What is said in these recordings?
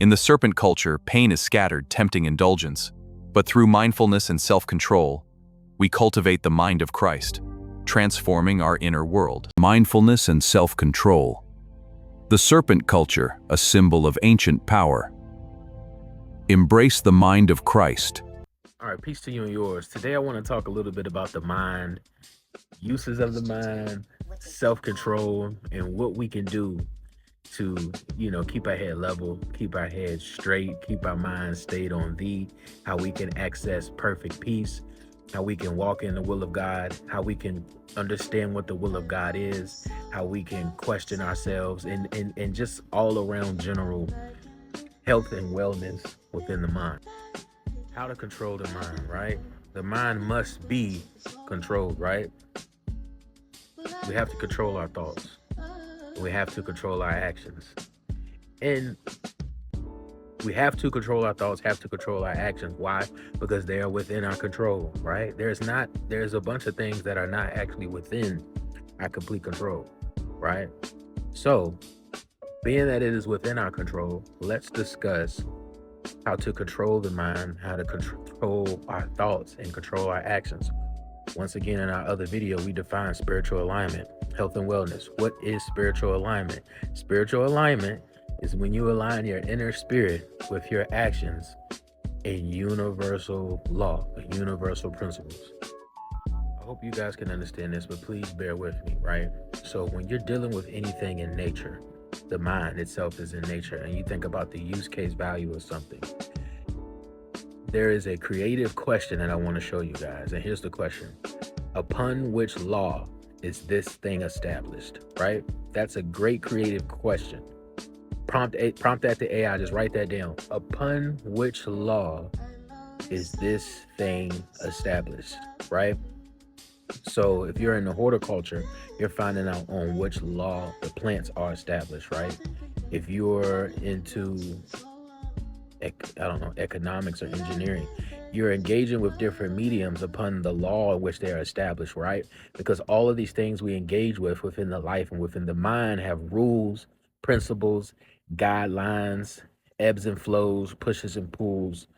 In the serpent culture, pain is scattered, tempting indulgence. But through mindfulness and self-control, we cultivate the mind of Christ, transforming our inner world. Mindfulness and self-control. The serpent culture, a symbol of ancient power. Embrace the mind of Christ. All right, peace to you and yours. Today I want to talk a little bit about the mind, uses of the mind, self-control, and what we can do to, keep our head level, keep our head straight, keep our mind stayed on thee, how we can access perfect peace, how we can walk in the will of God, how we can understand what the will of God is, how we can question ourselves, and just all around general health and wellness within the mind. How to control the mind, right? The mind must be controlled, right? We have to control our thoughts. We have to control our actions. And we have to control our thoughts, have to control our actions. Why? Because they are within our control, right? There's a bunch of things that are not actually within our complete control, right? So, being that it is within our control, let's discuss how to control the mind, how to control our thoughts and control our actions. Once again, in our other video, we define spiritual alignment, health and wellness. What is spiritual alignment? Spiritual alignment is when you align your inner spirit with your actions in universal law, universal principles. I hope you guys can understand this, but please bear with me, right? So when you're dealing with anything in nature, the mind itself is in nature, and you think about the use case value of something, there is a creative question that I want to show you guys. And here's the question. Upon which law is this thing established, right? That's a great creative question. Prompt that to AI, just write that down. Upon which law is this thing established, right? So if you're in the horticulture, you're finding out on which law the plants are established, right? If you're into economics or engineering, you're engaging with different mediums upon the law in which they are established, right? Because all of these things we engage with within the life and within the mind have rules, principles, guidelines, ebbs and flows, pushes and pulls,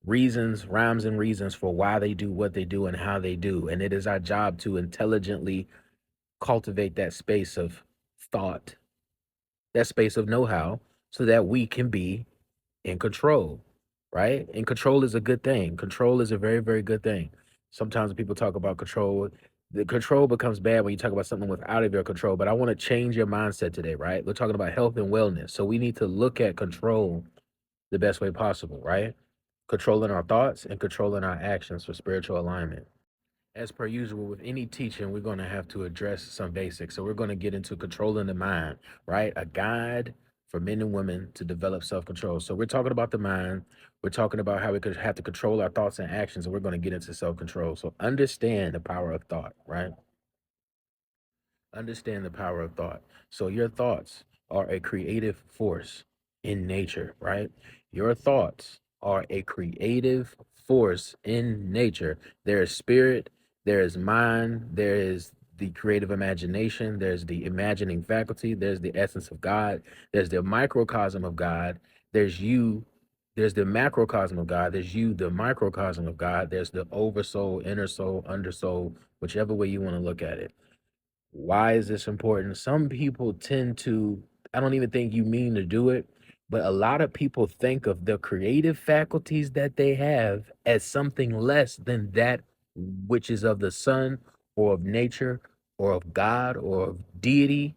reasons, rhymes and reasons for why they do what they do and how they do. And it is our job to intelligently cultivate that space of thought, that space of know-how, so that we can be in control, right? And control is a good thing. Control is a very, very good thing. Sometimes when people talk about control, the control becomes bad when you talk about something without of your control. But I want to change your mindset today, right? We're talking about health and wellness. So we need to look at control the best way possible, right? Controlling our thoughts and controlling our actions for spiritual alignment. As per usual, with any teaching, we're going to have to address some basics. So we're going to get into controlling the mind, right? A guide for men and women to develop self-control. So we're talking about the mind. We're talking about how we could have to control our thoughts and actions, and we're going to get into self-control. So understand the power of thought, right? Understand the power of thought. So your thoughts are a creative force in nature, right? Your thoughts are a creative force in nature. There is spirit, there is mind, there is the creative imagination, there's the imagining faculty, there's the essence of God, there's the microcosm of God, there's you, there's the macrocosm of God, there's you, the microcosm of God, there's the oversoul, inner soul, undersoul, whichever way you want to look at it. Why is this important? Some people tend to, I don't even think you mean to do it, but a lot of people think of the creative faculties that they have as something less than that which is of the sun or of nature or of God or of deity.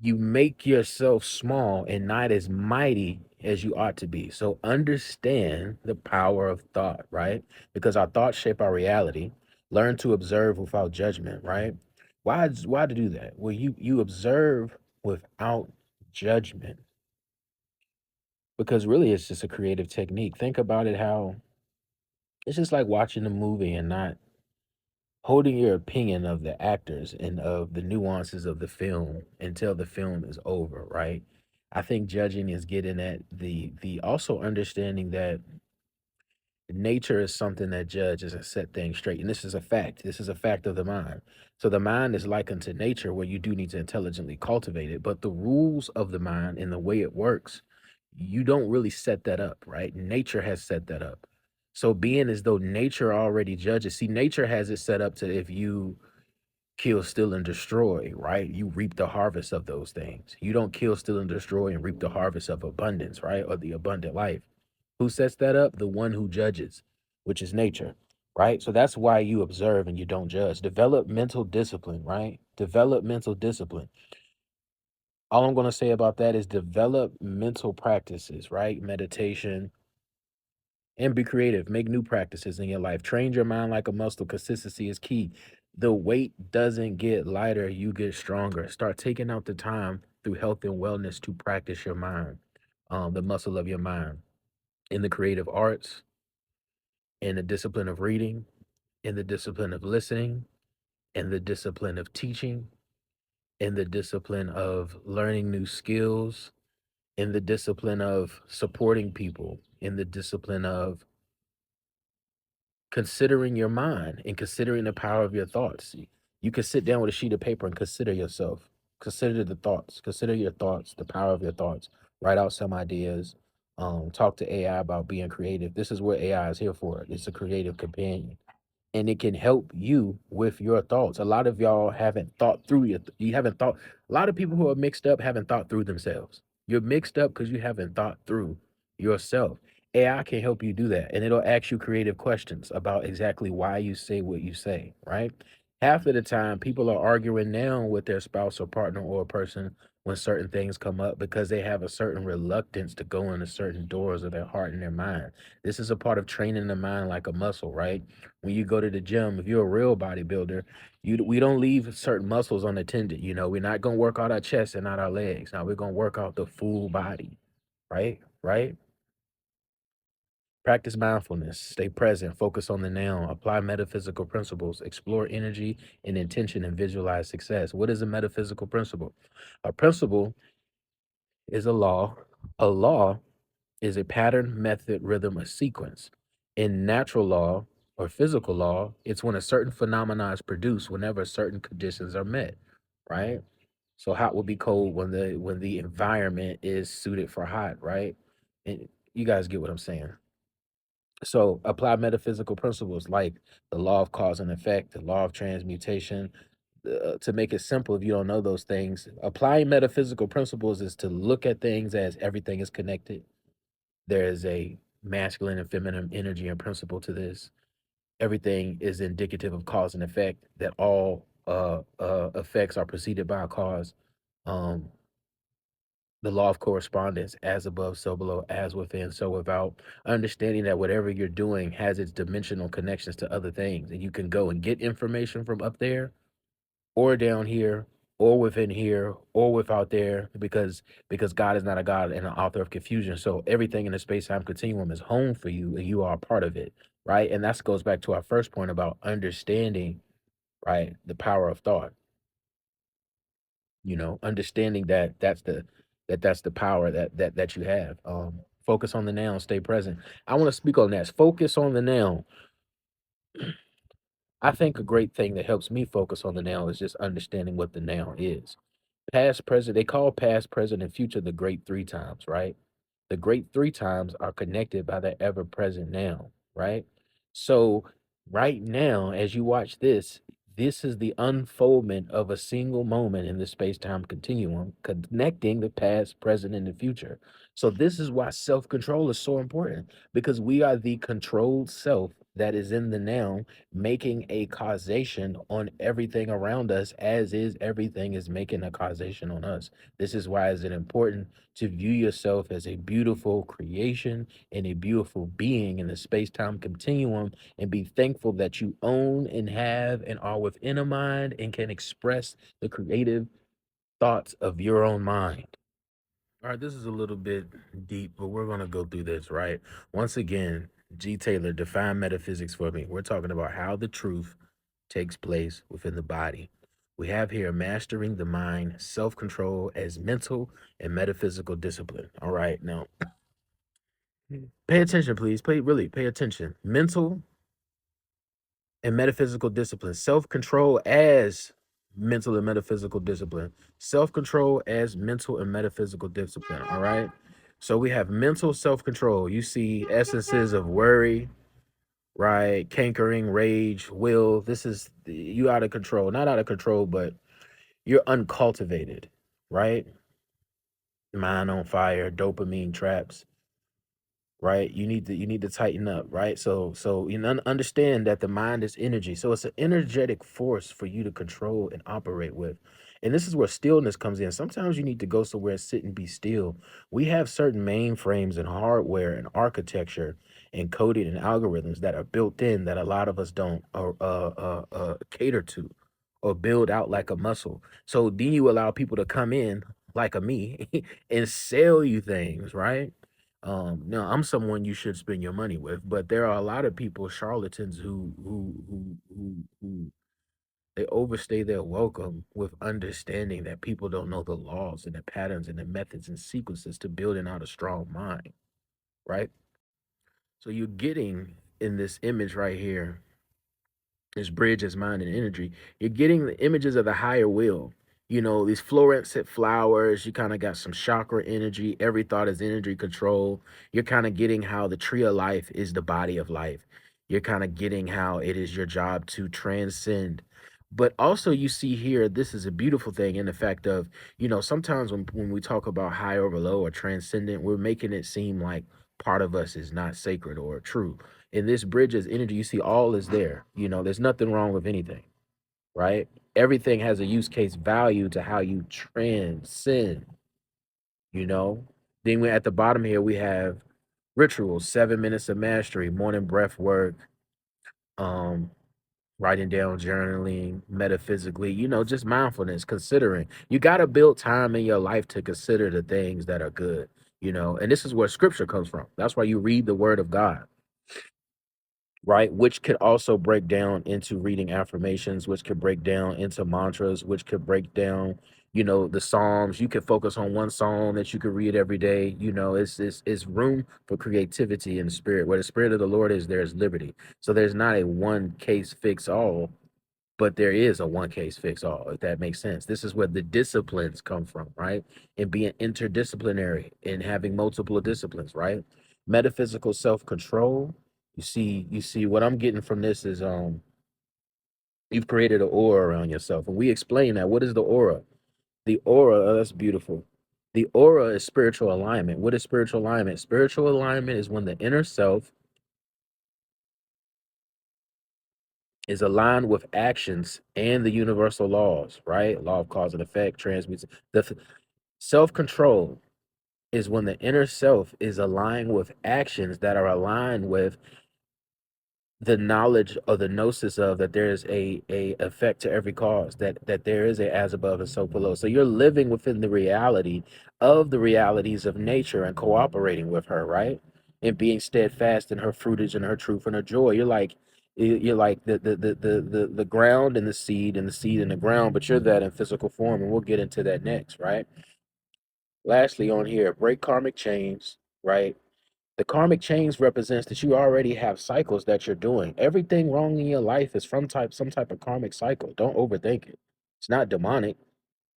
You make yourself small and not as mighty as you ought to be. So understand the power of thought, right? Because our thoughts shape our reality. Learn to observe without judgment, right? Why to do that? Well, you observe without judgment because really it's just a creative technique. Think about it how it's just like watching a movie and not holding your opinion of the actors and of the nuances of the film until the film is over, right? I think judging is getting at the also understanding that nature is something that judges and set things straight. And this is a fact. This is a fact of the mind. So the mind is likened to nature where you do need to intelligently cultivate it. But the rules of the mind and the way it works You don't really set that up, right? Nature has set that up. So being as though nature already judges, see, nature has it set up to if you kill, steal, and destroy, right? You reap the harvest of those things. You don't kill, steal, and destroy and reap the harvest of abundance, right? Or the abundant life. Who sets that up? The one who judges, which is nature, right? So that's why you observe and you don't judge. Develop mental discipline, right? Develop mental discipline. All I'm going to say about that is develop mental practices, right? Meditation, and be creative. Make new practices in your life. Train your mind like a muscle. Consistency is key. The weight doesn't get lighter, you get stronger. Start taking out the time through health and wellness to practice your mind, the muscle of your mind, in the creative arts, in the discipline of reading, in the discipline of listening, in the discipline of teaching, in the discipline of learning new skills, in the discipline of supporting people, in the discipline of considering your mind and considering the power of your thoughts. You can sit down with a sheet of paper and consider yourself. Consider the thoughts. Consider your thoughts, the power of your thoughts. Write out some ideas. Talk to AI about being creative. This is what AI is here for. It's a creative companion, and it can help you with your thoughts. A lot of y'all haven't thought through you haven't thought a lot of people who are mixed up haven't thought through themselves. You're mixed up because you haven't thought through yourself. AI can help you do that, and it'll ask you creative questions about exactly why you say what you say, right? Half of the time people are arguing now with their spouse or partner or a person when certain things come up because they have a certain reluctance to go into certain doors of their heart and their mind. This is a part of training the mind like a muscle, right? When you go to the gym, if you're a real bodybuilder, we don't leave certain muscles unattended. We're not gonna work out our chest and not our legs. Now we're gonna work out the full body, right? Right? Practice mindfulness, stay present, focus on the now, apply metaphysical principles, explore energy and intention, and visualize success. What is a metaphysical principle? A principle is a law. A law is a pattern, method, rhythm, or sequence. In natural law or physical law, it's when a certain phenomena is produced whenever certain conditions are met, right? So hot will be cold when the environment is suited for hot, right? And you guys get what I'm saying. So apply metaphysical principles like the law of cause and effect, the law of transmutation. To make it simple, if you don't know those things, applying metaphysical principles is to look at things as everything is connected. There is a masculine and feminine energy and principle to this. Everything is indicative of cause and effect, that all effects are preceded by a cause. Um, the law of correspondence, as above, so below, as within, so without. Understanding that whatever you're doing has its dimensional connections to other things, and you can go and get information from up there or down here or within here or without there, because God is not a God and an author of confusion. So everything in the space-time continuum is home for you and you are a part of it, right? And that goes back to our first point about understanding, right, the power of thought. Understanding that's the power that you have. Focus on the now, stay present. I want to speak on that. Focus on the now. I think a great thing that helps me focus on the now is just understanding what the now is. Past, present, they call past, present, and future the great three times, right? The great three times are connected by the ever present now, right? So, right now, as you watch this, this is the unfoldment of a single moment in the space time continuum, connecting the past, present, and the future. So, this is why self control is so important, because we are the controlled self that is in the now, making a causation on everything around us, as is everything is making a causation on us. This is why is it important to view yourself as a beautiful creation and a beautiful being in the space-time continuum, and be thankful that you own and have and are within a mind and can express the creative thoughts of your own mind. All right, this is a little bit deep, but we're going to go through this, right? Once again, G. Taylor, define metaphysics for me. We're talking about how the truth takes place within the body. We have here mastering the mind, self control as mental and metaphysical discipline. All right, now pay attention, please. Pay attention. Mental and metaphysical discipline, self control as mental and metaphysical discipline, self control as mental and metaphysical discipline. All right. So we have mental self-control. You see essences of worry, right? Cankering, rage, will. This is you out of control. Not out of control, but you're uncultivated, right? Mind on fire, dopamine traps, right? You need to tighten up, right? So you understand that the mind is energy. So it's an energetic force for you to control and operate with. And this is where stillness comes in. Sometimes you need to go somewhere and sit and be still. We have certain mainframes and hardware and architecture and coding and algorithms that are built in that a lot of us don't cater to or build out like a muscle. So then you allow people to come in like a me and sell you things, right? No, I'm someone you should spend your money with, but there are a lot of people, charlatans, who they overstay their welcome with understanding that people don't know the laws and the patterns and the methods and sequences to building out a strong mind, right? So you're getting in this image right here, this bridge is mind and energy. You're getting the images of the higher will. You know, these fluorescent flowers, you kind of got some chakra energy. Every thought is energy control. You're kind of getting how the tree of life is the body of life. You're kind of getting how it is your job to transcend. But also, you see here, this is a beautiful thing in the fact of, sometimes when we talk about high over low or transcendent, we're making it seem like part of us is not sacred or true. In this bridge is energy, you see all is there. There's nothing wrong with anything, right? Everything has a use case value to how you transcend, you know? Then we at the bottom here we have rituals, 7 minutes of mastery, morning breath work, um, writing down, journaling, metaphysically, just mindfulness, considering. You gotta build time in your life to consider the things that are good, and this is where scripture comes from. That's why you read the word of God, right? Which could also break down into reading affirmations, which could break down into mantras, which could break down, the Psalms. You could focus on one psalm that you could read every day. It's room for creativity in the spirit. Where the spirit of the Lord is, there's liberty. So there's not a one case fix all, but there is a one case fix all, if that makes sense. This is where the disciplines come from, right? And being interdisciplinary and having multiple disciplines, right? Metaphysical self-control. You see what I'm getting from this is you've created an aura around yourself. And we explain that. What is the aura? The aura, oh, that's beautiful. The aura is spiritual alignment. What is spiritual alignment? Spiritual alignment is when the inner self is aligned with actions and the universal laws, right? Law of cause and effect, transmutes. The self-control is when the inner self is aligned with actions that are aligned with the knowledge or the gnosis of that there is a effect to every cause, that there is a as above and so below. So you're living within the reality of the realities of nature and cooperating with her, right? And being steadfast in her fruitage and her truth and her joy. You're like the ground and the seed and the ground, but you're that in physical form, and we'll get into that next, right? Lastly, on here, break karmic chains, right? The karmic chains represents that you already have cycles that you're doing. Everything wrong in your life is from some type of karmic cycle. Don't overthink it. It's not demonic.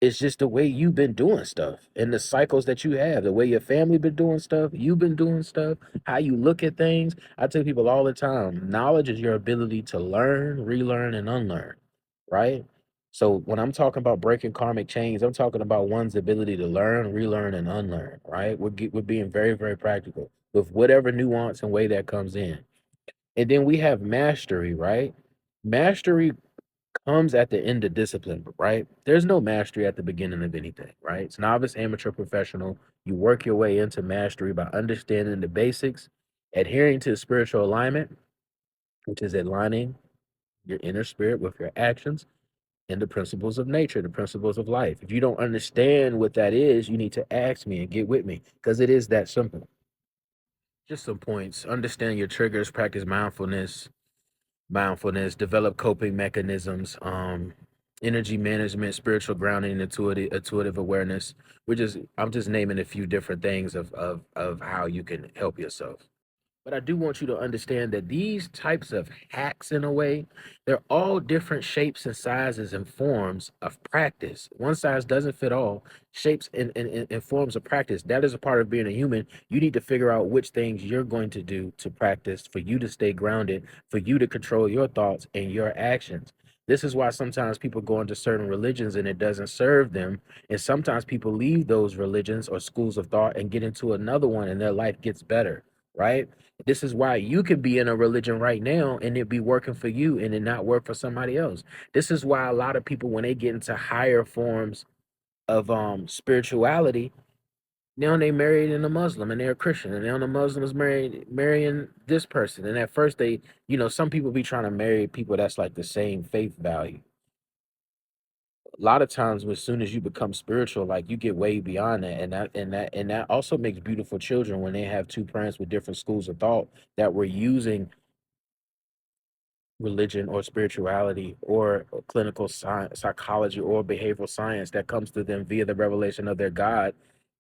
It's just the way you've been doing stuff and the cycles that you have, the way your family been doing stuff, you've been doing stuff, how you look at things. I tell people all the time, knowledge is your ability to learn, relearn, and unlearn, right? So when I'm talking about breaking karmic chains, I'm talking about one's ability to learn, relearn, and unlearn, right? We're being very, very practical with whatever nuance and way that comes in. And then we have mastery, right? Mastery comes at the end of discipline, right? There's no mastery at the beginning of anything, right? It's novice, amateur, professional. You work your way into mastery by understanding the basics, adhering to spiritual alignment, which is aligning your inner spirit with your actions and the principles of nature, the principles of life. If you don't understand what that is, you need to ask me and get with me because it is that simple. Just some points. Understand your triggers, practice mindfulness, develop coping mechanisms, energy management, spiritual grounding, intuitive awareness. I'm just naming a few different things of how you can help yourself. But I do want you to understand that these types of hacks, in a way, they're all different shapes and sizes and forms of practice. One size doesn't fit all. Shapes and forms of practice. That is a part of being a human. You need to figure out which things you're going to do to practice for you to stay grounded, for you to control your thoughts and your actions. This is why sometimes people go into certain religions and it doesn't serve them. And sometimes people leave those religions or schools of thought and get into another one and their life gets better, right? This is why you could be in a religion right now and it be working for you and it not work for somebody else. This is why a lot of people, when they get into higher forms of spirituality, now they married in a Muslim and they're a Christian, and now the Muslim is marrying this person. And at first they, some people be trying to marry people that's like the same faith value. A lot of times, as soon as you become spiritual, like you get way beyond that, and that also makes beautiful children when they have two parents with different schools of thought that were using religion or spirituality or clinical science, psychology or behavioral science that comes to them via the revelation of their God.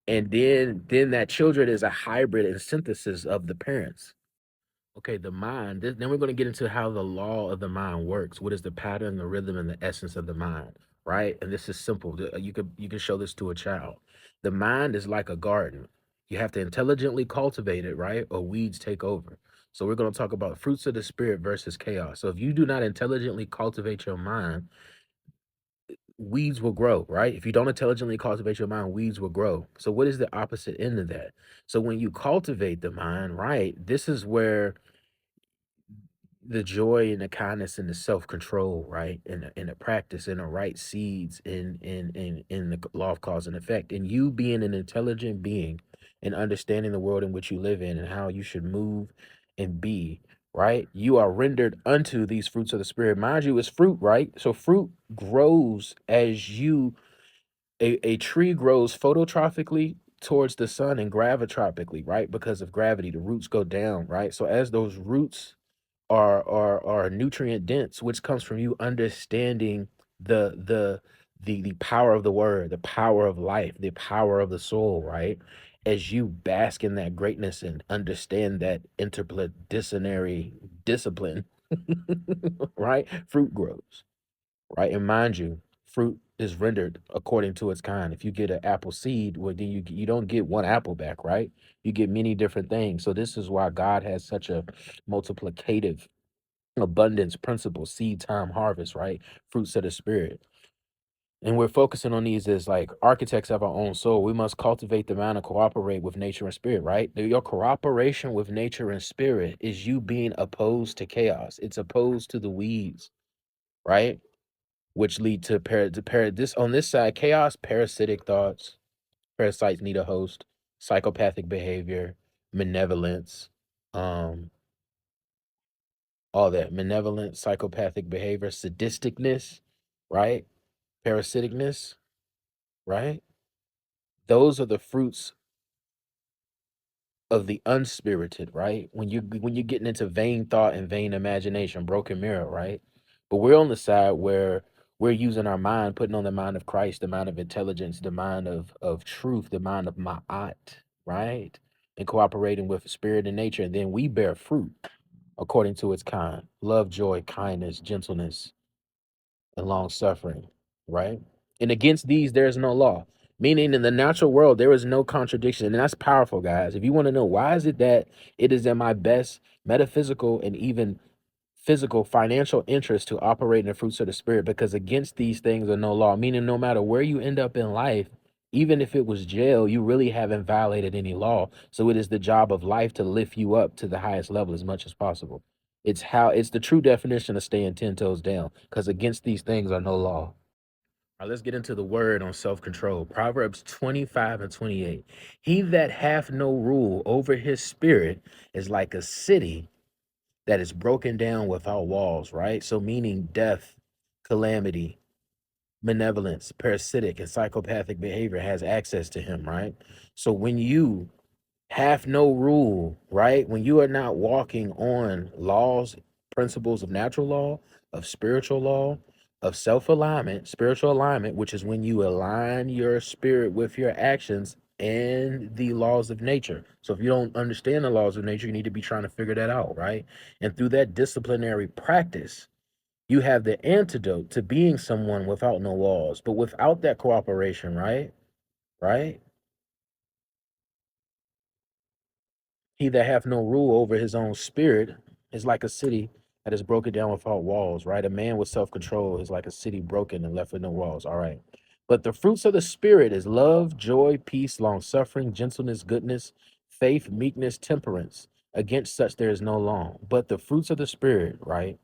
And then that children is a hybrid and synthesis of the parents. Okay, the mind. Then we're going to get into how the law of the mind works. What is the pattern, the rhythm, and the essence of the mind, right? And this is simple. You can show this to a child. The mind is like a garden. You have to intelligently cultivate it, right? Or weeds take over. So we're going to talk about fruits of the spirit versus chaos. So if you do not intelligently cultivate your mind, weeds will grow, right? If you don't intelligently cultivate your mind, weeds will grow. So what is the opposite end of that? So when you cultivate the mind, right, this is where the joy and the kindness and the self-control, right? And the practice and the right seeds in the law of cause and effect. And you being an intelligent being and understanding the world in which you live in and how you should move and be, right? You are rendered unto these fruits of the spirit. Mind you, it's fruit, right? So fruit grows as you a tree grows phototrophically towards the sun and gravitropically, right? Because of gravity, the roots go down, right? So as those roots are nutrient dense, which comes from you understanding the power of the word, the power of life, the power of the soul, right? As you bask in that greatness and understand that interdisciplinary discipline, right? Fruit grows, right? And mind you, fruit is rendered according to its kind. If you get an apple seed, well, then you don't get one apple back, right? You get many different things. So this is why God has such a multiplicative abundance principle, seed time harvest, right? Fruits of the spirit. And we're focusing on these as like architects of our own soul. We must cultivate the mind and cooperate with nature and spirit, right? Your cooperation with nature and spirit is you being opposed to chaos. It's opposed to the weeds, right? Which lead to this on this side, chaos, parasitic thoughts. Parasites need a host, psychopathic behavior, malevolence, um, all that malevolent, psychopathic behavior, sadisticness, right? Parasiticness, right? Those are the fruits of the unspirited, right? When you're getting into vain thought and vain imagination, broken mirror, right? But we're on the side where we're using our mind, putting on the mind of Christ, the mind of intelligence, the mind of truth, the mind of ma'at, right? And cooperating with spirit and nature, and then we bear fruit according to its kind: love, joy, kindness, gentleness, and long suffering, right? And against these, there is no law. Meaning, in the natural world, there is no contradiction. And that's powerful, guys. If you want to know why is it that it is in my best metaphysical and even physical financial interest to operate in the fruits of the spirit, because against these things are no law. Meaning, no matter where you end up in life, even if it was jail, you really haven't violated any law. So it is the job of life to lift you up to the highest level as much as possible. It's the true definition of staying 10 toes down, because against these things are no law. All right, let's get into the word on self-control. Proverbs 25 and 28. He that hath no rule over his spirit is like a city that is broken down without walls, right? So meaning death, calamity, malevolence, parasitic, and psychopathic behavior has access to him, right? So when you have no rule, right? When you are not walking on laws, principles of natural law, of spiritual law, of self alignment, spiritual alignment, which is when you align your spirit with your actions and the laws of nature. So if you don't understand the laws of nature, you need to be trying to figure that out, right? And through that disciplinary practice, you have the antidote to being someone without no laws. But without that cooperation, right? Right? He that hath no rule over his own spirit is like a city that is broken down without walls, right? A man with self-control is like a city broken and left with no walls. All right. But the fruits of the spirit is love, joy, peace, long suffering, gentleness, goodness, faith, meekness, temperance. Against such there is no law. But the fruits of the spirit, right?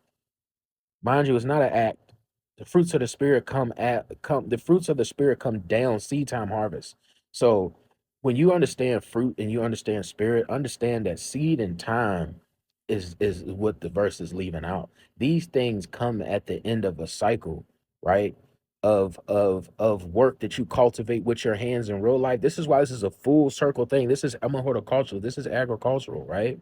Mind you, it's not an act. The fruits of the spirit the fruits of the spirit come down seed time harvest. So when you understand fruit and you understand spirit, understand that seed and time is what the verse is leaving out. These things come at the end of a cycle, right? Of work that you cultivate with your hands in real life. This is why this is a full circle thing. I'm a horticultural. This is agricultural, right?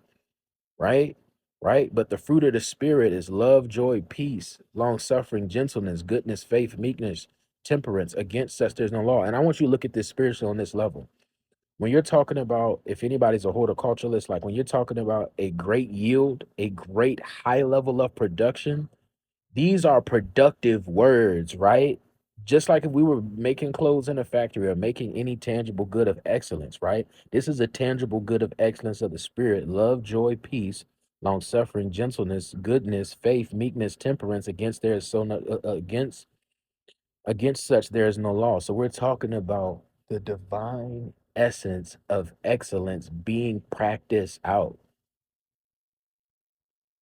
Right? Right? But the fruit of the spirit is love, joy, peace, long suffering, gentleness, goodness, faith, meekness, temperance. Against such there's no law. And I want you to look at this spiritually on this level. When you're talking about, if anybody's a horticulturalist, like when you're talking about a great yield, a great high level of production, these are productive words, right? Just like if we were making clothes in a factory or making any tangible good of excellence, right? This is a tangible good of excellence of the spirit: love, joy, peace, long suffering, gentleness, goodness, faith, meekness, temperance. Against there is so no, against such there is no law. So we're talking about the divine essence of excellence being practiced out.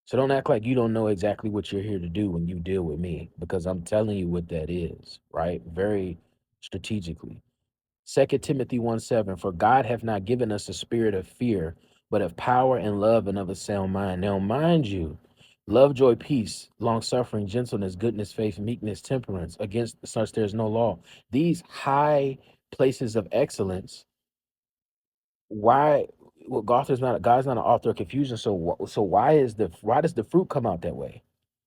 So don't act like you don't know exactly what you're here to do when you deal with me, because I'm telling you what that is, right? Very strategically. 2 Timothy 1:7, for God hath not given us a spirit of fear, but of power and love and of a sound mind. Now, mind you, love, joy, peace, long suffering, gentleness, goodness, faith, meekness, temperance. Against such there's no law. These high places of excellence, why, well, God's not an author of confusion. So so why does the fruit come out that way?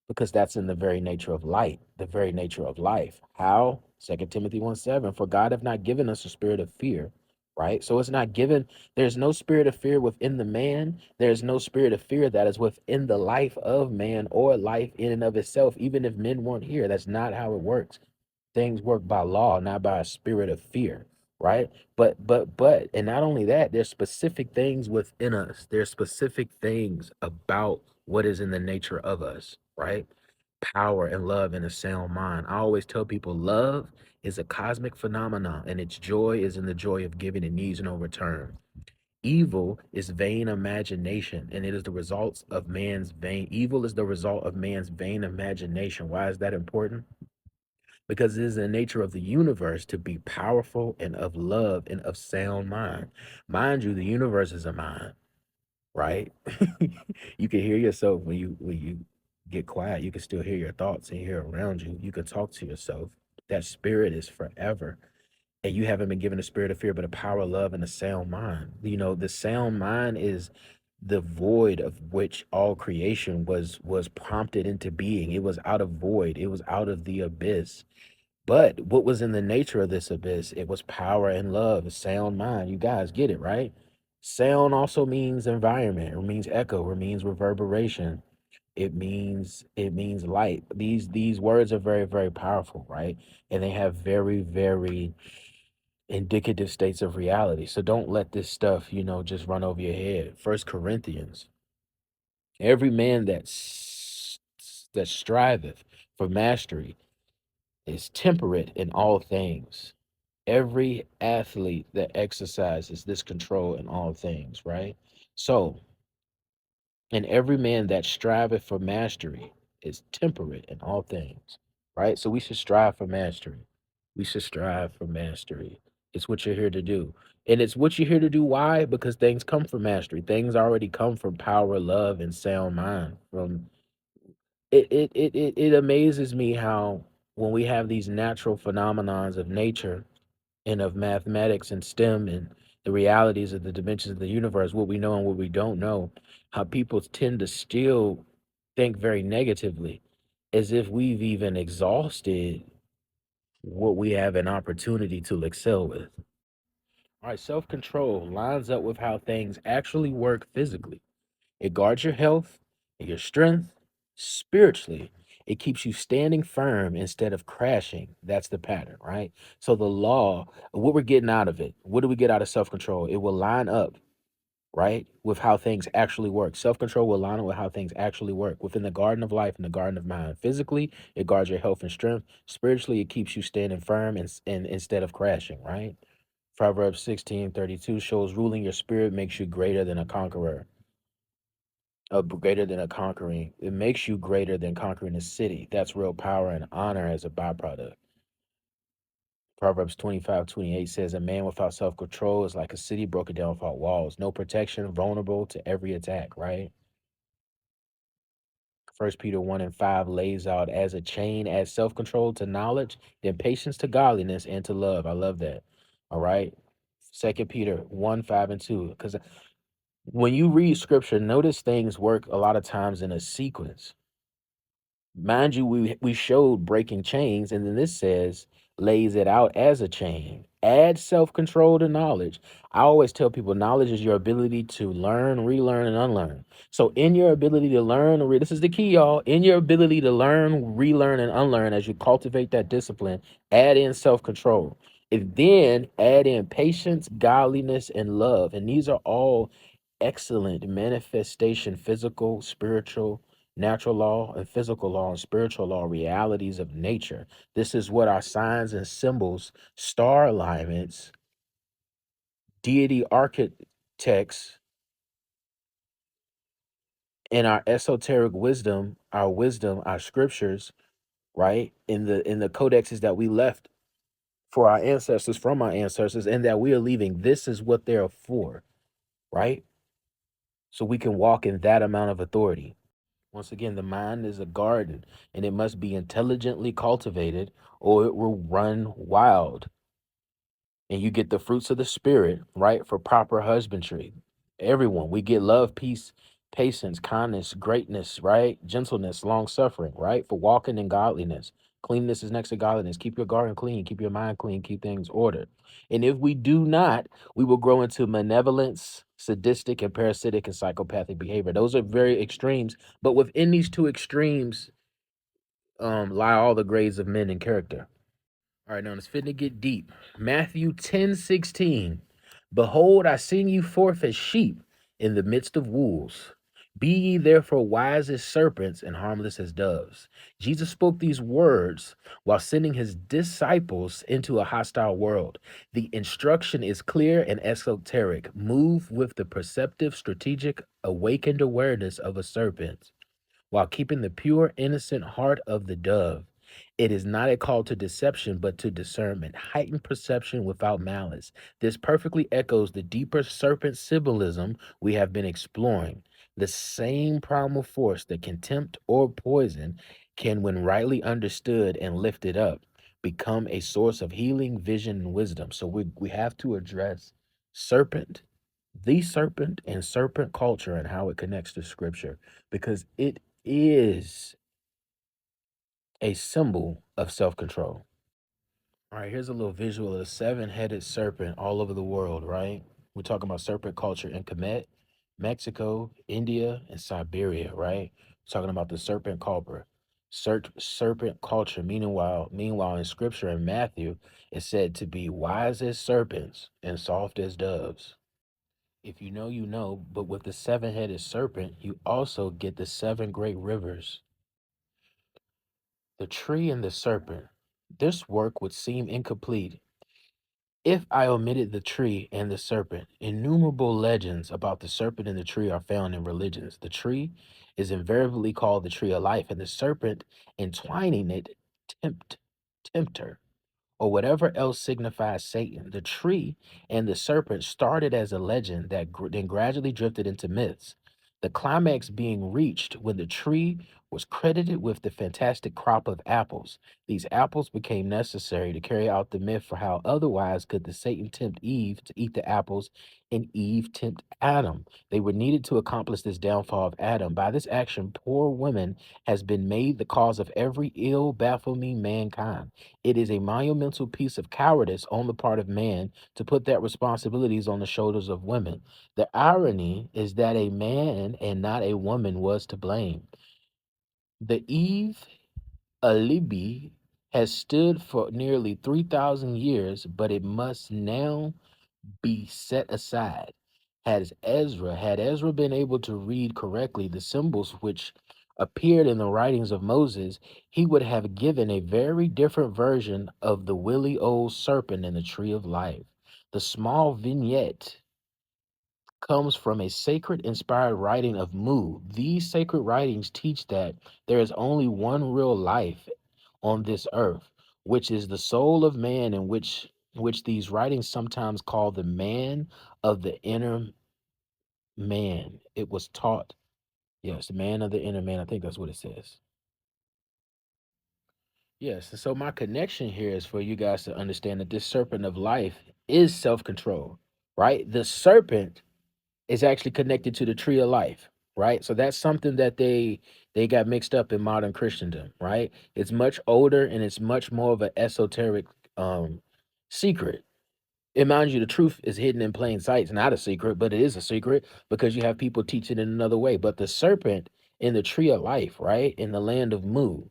Because that's in the very nature of light, the very nature of life. How? 2 Timothy 1:7, for God have not given us a spirit of fear, right? So it's not given, there's no spirit of fear within the man. There's no spirit of fear that is within the life of man or life in and of itself. Even if men weren't here, that's not how it works. Things work by law, not by a spirit of fear, right? But, and not only that, there's specific things within us. There's specific things about what is in the nature of us, right? Power and love and a sound mind. I always tell people love is a cosmic phenomenon, and its joy is in the joy of giving and needs no return. Evil is vain imagination, and it is the results of man's vain. Evil is the result of man's vain imagination. Why is that important? Because it is the nature of the universe to be powerful and of love and of sound mind. Mind you, the universe is a mind, right? You can hear yourself when you get quiet. You can still hear your thoughts and hear around you. You can talk to yourself. That spirit is forever. And you haven't been given a spirit of fear, but a power of love and a sound mind. You know, the sound mind is the void of which all creation was prompted into being. It was out of void. It was out of the abyss. But what was in the nature of this abyss? It was power and love, a sound mind. You guys get it, right? Sound also means environment, or means echo, or means reverberation. It means light. These words are very, very powerful, right? And they have very, very indicative states of reality. So don't let this stuff, just run over your head. First Corinthians, every man that striveth for mastery is temperate in all things. Every athlete that exercises this control in all things, right? So, and every man that striveth for mastery is temperate in all things, right? So we should strive for mastery. We should strive for mastery. It's what you're here to do. And it's what you're here to do. Why? Because things come from mastery. Things already come from power, love, and sound mind. From it amazes me how when we have these natural phenomenons of nature and of mathematics and STEM and the realities of the dimensions of the universe, what we know and what we don't know, how people tend to still think very negatively, as if we've even exhausted what we have an opportunity to excel with. All right, self control lines up with how things actually work physically. It guards your health and your strength spiritually. It keeps you standing firm instead of crashing. That's the pattern, right? So, the law, what we're getting out of it, what do we get out of self control? It will line up, right, with how things actually work. Self control will line up with how things actually work within the garden of life and the garden of mind. Physically, it guards your health and strength. Spiritually, it keeps you standing firm and instead of crashing, right? Proverbs 16:32 shows ruling your spirit makes you greater than a conqueror, greater than a conquering. It makes you greater than conquering a city. That's real power and honor as a byproduct. Proverbs 25:28 says, a man without self control is like a city broken down without walls, no protection, vulnerable to every attack, right? First Peter 1 and 5 lays out as a chain, as self control to knowledge, then patience to godliness and to love. I love that. All right. Second Peter 1, 5, and 2. Because when you read scripture, notice things work a lot of times in a sequence. Mind you, we showed breaking chains, and then this says lays it out as a chain. Add self-control to knowledge. I always tell people knowledge is your ability to learn, relearn, and unlearn. So in your ability to learn, this is the key, y'all. In your ability to learn, relearn, and unlearn, as you cultivate that discipline, add in self-control. If then add in patience, godliness, and love. And these are all excellent manifestation, physical, spiritual, natural law and physical law and spiritual law realities of nature. This is what our signs and symbols, star alignments, deity architects, and our esoteric wisdom, our scriptures, right? In the codexes that we left for our ancestors from our ancestors and that we are leaving, this is what they're for, right? So we can walk in that amount of authority. Once again, the mind is a garden and it must be intelligently cultivated or it will run wild. And you get the fruits of the spirit, right? For proper husbandry. Everyone, we get love, peace, patience, kindness, greatness, right? Gentleness, long suffering, right? For walking in godliness. Cleanness is next to godliness. Keep your garden clean, keep your mind clean, keep things ordered. And if we do not, we will grow into malevolence, sadistic, and parasitic and psychopathic behavior. Those are very extremes, but within these two extremes lie all the grades of men and character. All right, now it's fitting to get deep. Matthew 10:16. Behold, I send you forth as sheep in the midst of wolves. Be ye therefore wise as serpents and harmless as doves. Jesus spoke these words while sending his disciples into a hostile world. The instruction is clear and esoteric. Move with the perceptive, strategic, awakened awareness of a serpent while keeping the pure, innocent heart of the dove. It is not a call to deception, but to discernment, heightened perception without malice. This perfectly echoes the deeper serpent symbolism we have been exploring. The same primal force that can tempt or poison can, when rightly understood and lifted up, become a source of healing, vision, and wisdom. So we have to address serpent, the serpent, and serpent culture and how it connects to scripture because it is a symbol of self control. All right, here's a little visual of a seven-headed serpent all over the world, right? We're talking about serpent culture in Kemet, Mexico, India, and Siberia, right? Talking about the serpent culture. Serpent culture, meanwhile, in scripture in Matthew, is said to be wise as serpents and soft as doves. If you know, you know, but with the seven-headed serpent, you also get the seven great rivers. The tree and the serpent. This work would seem incomplete if I omitted the tree and the serpent. Innumerable legends about the serpent and the tree are found in religions. The tree is invariably called the tree of life, and the serpent entwining it, tempt, tempter, or whatever else signifies Satan. The tree and the serpent started as a legend that then gradually drifted into myths. The climax being reached when the tree was credited with the fantastic crop of apples. These apples became necessary to carry out the myth, for how otherwise could the Satan tempt Eve to eat the apples and Eve tempt Adam. They were needed to accomplish this downfall of Adam. By this action, poor woman has been made the cause of every ill baffling mankind. It is a monumental piece of cowardice on the part of man to put that responsibilities on the shoulders of women. The irony is that a man and not a woman was to blame. The Eve alibi has stood for nearly 3,000 years, but it must now be set aside. Had Ezra been able to read correctly the symbols which appeared in the writings of Moses, he would have given a very different version of the willy old serpent in the tree of life. The small vignette comes from a sacred inspired writing of Mu. These sacred writings teach that there is only one real life on this earth, which is the soul of man, in which these writings sometimes call the man of the inner man. It was taught, yes, the man of the inner man. I think that's what it says. Yes, and so my connection here is for you guys to understand that this serpent of life is self-control, right? The serpent is actually connected to the tree of life, right? So that's something that they got mixed up in modern Christendom, right? It's much older and it's much more of an esoteric secret. And mind you, the truth is hidden in plain sight. It's not a secret, but it is a secret because you have people teach it in another way. But the serpent in the tree of life, right, in the land of Mu,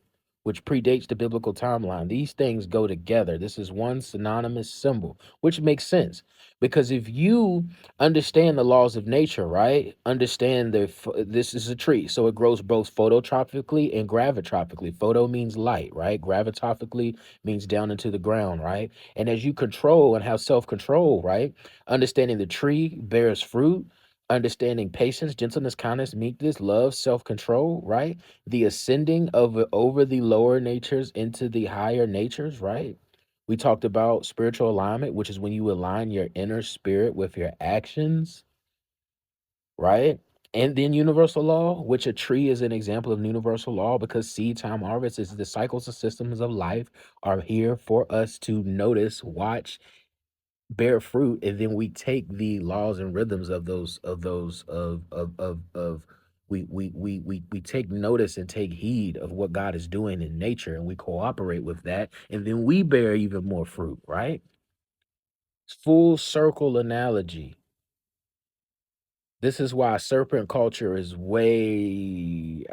which predates the biblical timeline, these things go together. This is one synonymous symbol, which makes sense because if you understand the laws of nature, right, understand this is a tree, so it grows both phototropically and gravitropically. Photo means light, right? Gravitopically means down into the ground, right? And as you control and have self control, right? Understanding the tree bears fruit, understanding patience, gentleness, kindness, meekness, love, self control, right? The ascending of over the lower natures into the higher natures, right? We talked about spiritual alignment, which is when you align your inner spirit with your actions, right? And then universal law, which a tree is an example of universal law because seed time harvest is the cycles and systems of life are here for us to notice, watch, bear fruit, and then we take the laws and rhythms of we take notice and take heed of what God is doing in nature and we cooperate with that, and then we bear even more fruit, right? Full circle analogy. This is why serpent culture is way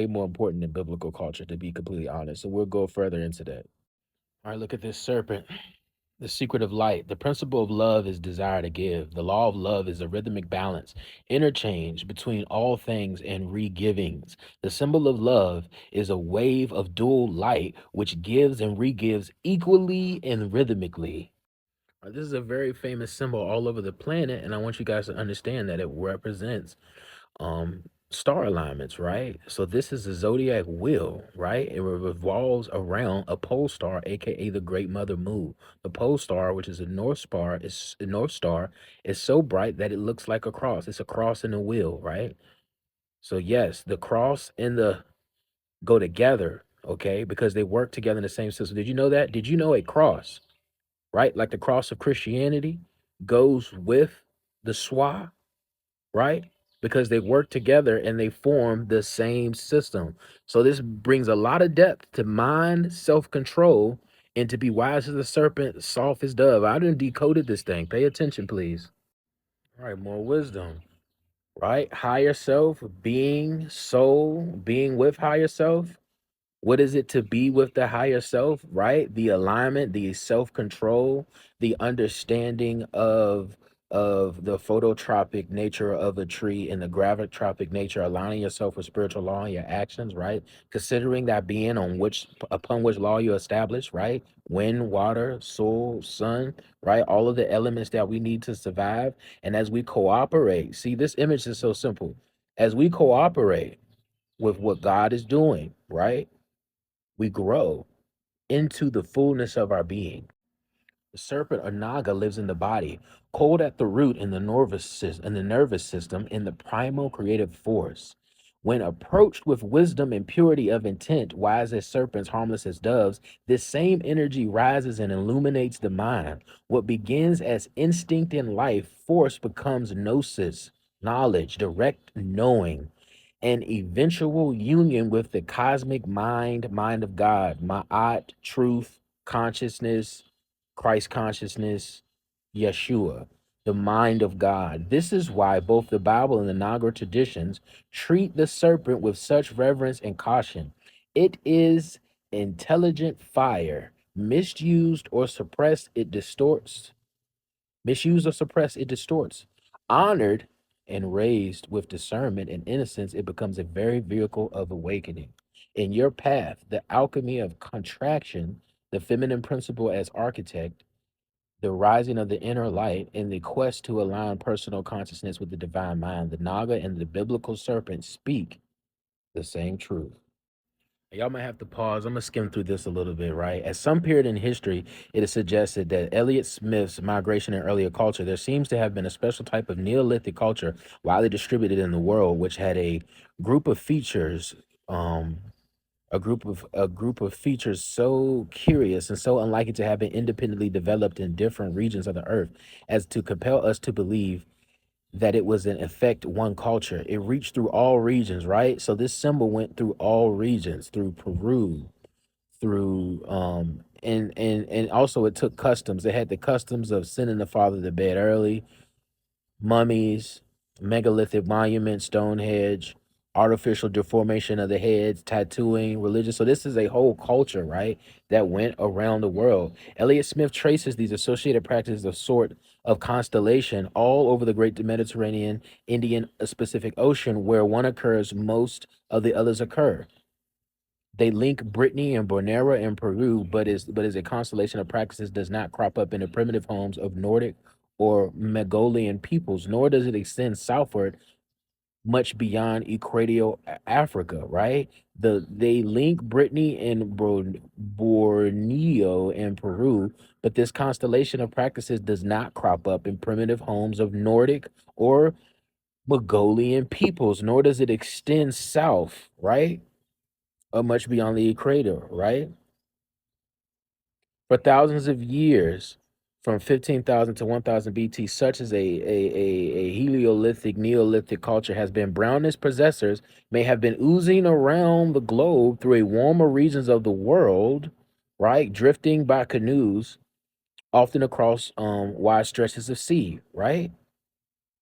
more important than biblical culture, to be completely honest. So we'll go further into that. All right, look at this serpent. The secret of light. The principle of love is desire to give. The law of love is a rhythmic balance, interchange between all things and re-givings. The symbol of love is a wave of dual light which gives and re-gives equally and rhythmically. This is a very famous symbol all over the planet, and I want you guys to understand that it represents star alignments, right? So this is the zodiac wheel, right? It revolves around a pole star, aka the great mother moon. The pole star, which is a north star, is so bright that it looks like a cross. It's a cross in a wheel, right? So yes, the cross and the go together, okay, because they work together in the same system. Did you know that? Did you know a cross, right? Like the cross of Christianity goes with the soie, right? Because they work together and they form the same system. So this brings a lot of depth to mind, self-control, and to be wise as a serpent, soft as dove. I done decoded this thing. Pay attention, please. All right, more wisdom, right? Higher self, being, soul, being with higher self. What is it to be with the higher self, right? The alignment, the self-control, the understanding of the phototropic nature of a tree and the gravitropic nature, aligning yourself with spiritual law in your actions, right? Considering that being on which upon which law you establish, right? Wind, water, soul, sun, right? All of the elements that we need to survive. And as we cooperate, see, this image is so simple. As we cooperate with what God is doing, right? We grow into the fullness of our being. The serpent or naga lives in the body, cold at the root in the nervous system, in the primal creative force. When approached with wisdom and purity of intent, wise as serpents, harmless as doves, this same energy rises and illuminates the mind. What begins as instinct in life force becomes gnosis, knowledge, direct knowing, an eventual union with the cosmic mind, mind of God, ma'at, truth, consciousness, Christ consciousness, Yeshua, the mind of God. This is why both the Bible and the Naga traditions treat the serpent with such reverence and caution. It is intelligent fire. Misused or suppressed, it distorts. Misused or suppressed, it distorts. Honored and raised with discernment and innocence, it becomes a very vehicle of awakening. In your path, the alchemy of contraction, the feminine principle as architect, the rising of the inner light, and the quest to align personal consciousness with the divine mind, the Naga and the biblical serpent speak the same truth. Y'all might have to pause. I'm gonna skim through this a little bit, right? At some period in history, it is suggested that Elliot Smith's migration in earlier culture, there seems to have been a special type of Neolithic culture widely distributed in the world, which had a group of features, um, a group of features so curious and so unlikely to have been independently developed in different regions of the earth as to compel us to believe that it was in effect one culture. It reached through all regions, right? So this symbol went through all regions, through Peru, through and also it took customs. They had the customs of sending the father to bed early, mummies, megalithic monuments, Stonehenge, artificial deformation of the heads, tattooing, religion. So this is a whole culture, right, that went around the world. Elliot Smith traces these associated practices of sort of constellation all over the great Mediterranean, Indian Pacific Ocean, where one occurs, most of the others occur. They link Brittany and Borneo and Peru, but is a constellation of practices does not crop up in the primitive homes of Nordic or Mongolian peoples, nor does it extend southward much beyond equatorial Africa, right? They link Brittany and Borneo and Peru, but this constellation of practices does not crop up in primitive homes of Nordic or Mongolian peoples, nor does it extend south, right? Or much beyond the equator, right? For thousands of years, from 15,000 to 1000 BT, such as a Heliolithic, Neolithic culture has been brown as possessors, may have been oozing around the globe through a warmer regions of the world, right? Drifting by canoes, often across wide stretches of sea, right?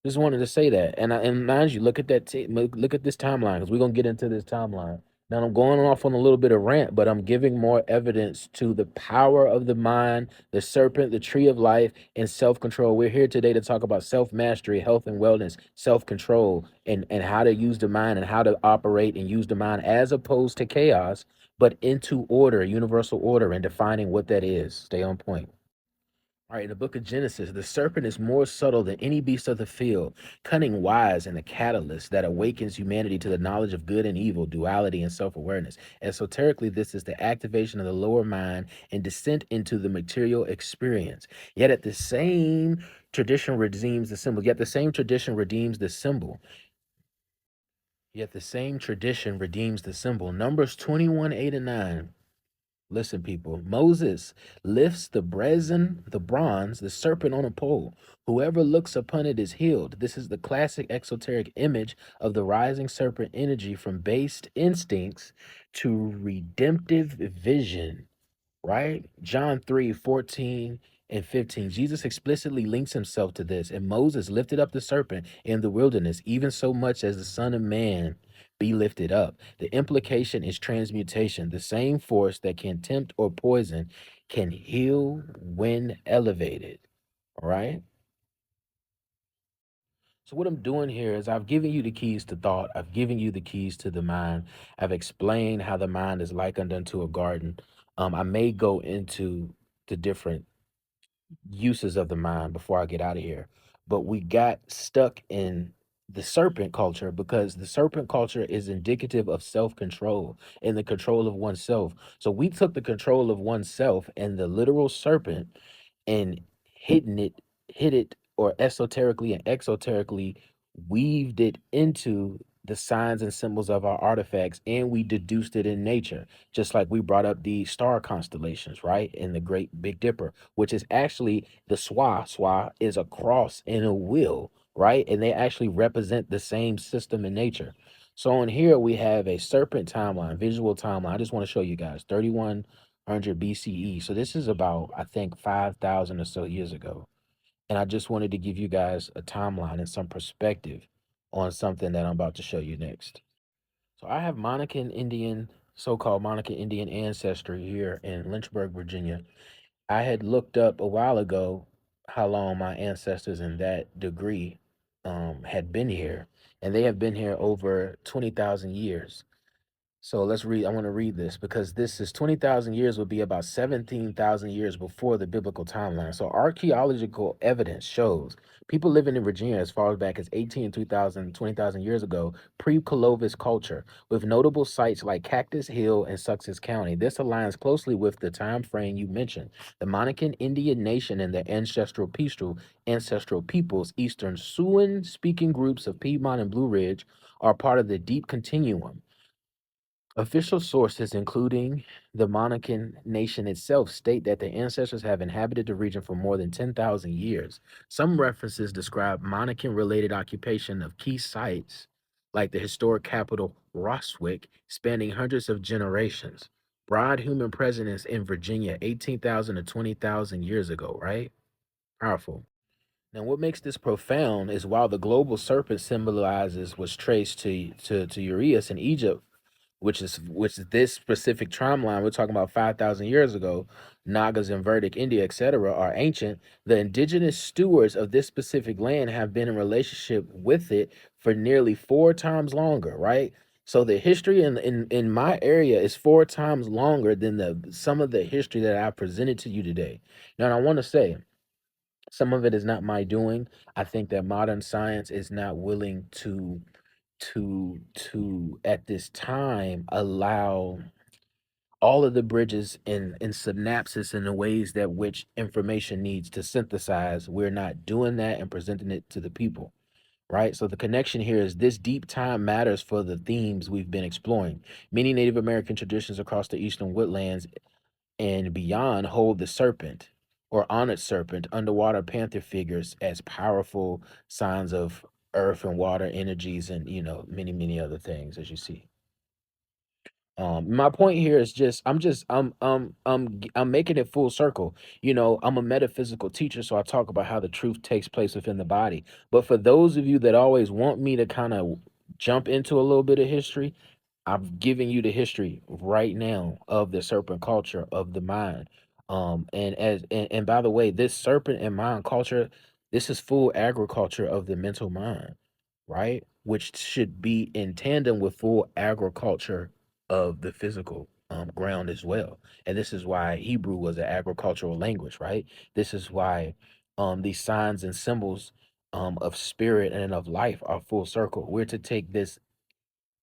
Just wanted to say that, and mind you, look at that. Look at this timeline because we're gonna get into this timeline. Now I'm going off on a little bit of rant, but I'm giving more evidence to the power of the mind, the serpent, the tree of life, and self-control. We're here today to talk about self-mastery, health and wellness, self-control, and how to use the mind and how to operate and use the mind as opposed to chaos, but into order, universal order, and defining what that is. Stay on point. All right, in the book of Genesis, the serpent is more subtle than any beast of the field, cunning, wise, and a catalyst that awakens humanity to the knowledge of good and evil, duality, and self awareness. Esoterically, this is the activation of the lower mind and descent into the material experience. Yet at the same tradition redeems the symbol. Yet the same tradition redeems the symbol. Yet the same tradition redeems the symbol. Numbers 21, 8, and 9. Listen, people. Moses lifts the bronze, the serpent on a pole. Whoever looks upon it is healed. This is the classic exoteric image of the rising serpent energy from based instincts to redemptive vision, right? John 3:14 and 15. Jesus explicitly links himself to this. And Moses lifted up the serpent in the wilderness, even so much as the Son of Man be lifted up. The implication is transmutation. The same force that can tempt or poison can heal when elevated. All right. So what I'm doing here is I've given you the keys to thought. I've given you the keys to the mind. I've explained how the mind is likened unto a garden. I may go into the different uses of the mind before I get out of here. But we got stuck in the serpent culture because the serpent culture is indicative of self-control and the control of oneself. So we took the control of oneself and the literal serpent and hidden hid it or esoterically and exoterically weaved it into the signs and symbols of our artifacts, and we deduced it in nature, just like we brought up the star constellations, right? In the Great Big Dipper, which is actually the swa is a cross and a wheel, right? And they actually represent the same system in nature. So on here we have a serpent timeline, visual timeline. I just want to show you guys 3100 BCE. So this is about, I think, 5,000 or so years ago. And I just wanted to give you guys a timeline and some perspective on something that I'm about to show you next. So I have Monacan Indian, so-called Monacan Indian ancestry here in Lynchburg, Virginia. I had looked up a while ago how long my ancestors in that degree had been here, and they have been here over 20,000 years. So let's read. I want to read this because this is 20,000 years would be about 17,000 years before the biblical timeline. So archaeological evidence shows people living in Virginia as far back as 18 2000, 20,000 years ago, pre-Clovis culture, with notable sites like Cactus Hill and Sussex County. This aligns closely with the time frame you mentioned. The Monacan Indian Nation and their ancestral peoples, Eastern Siouan-speaking groups of Piedmont and Blue Ridge, are part of the deep continuum. Official sources, including the Monacan nation itself, state that their ancestors have inhabited the region for more than 10,000 years. Some references describe Monacan related occupation of key sites, like the historic capital Roswick, spanning hundreds of generations. Broad human presence in Virginia 18,000 to 20,000 years ago, right? Powerful. Now, what makes this profound is while the global serpent symbolizes was traced to Urias in Egypt, which is this specific timeline we're talking about 5,000 years ago, Nagas in Vedic India, etc., are ancient. The indigenous stewards of this specific land have been in relationship with it for nearly four times longer, right? So the history in my area is four times longer than the some of the history that I presented to you today. Now, and I want to say some of it is not my doing. I think that modern science is not willing to at this time allow all of the bridges in synapses and the ways that which information needs to synthesize. We're not doing that and presenting it to the people, right? So the connection here is this deep time matters for the themes we've been exploring. Many Native American traditions across the eastern woodlands and beyond hold the serpent or honored serpent, underwater panther figures as powerful signs of earth and water energies, and many many other things, as you see. My point here is I'm making it full circle. I'm a metaphysical teacher, so I talk about how the truth takes place within the body. But for those of you that always want me to kind of jump into a little bit of history, I'm giving you the history right now of the serpent culture of the mind. And by the way, this serpent and mind culture, this is full agriculture of the mental mind, right? Which should be in tandem with full agriculture of the physical ground as well. And this is why Hebrew was an agricultural language, right? This is why these signs and symbols of spirit and of life are full circle. We're to take this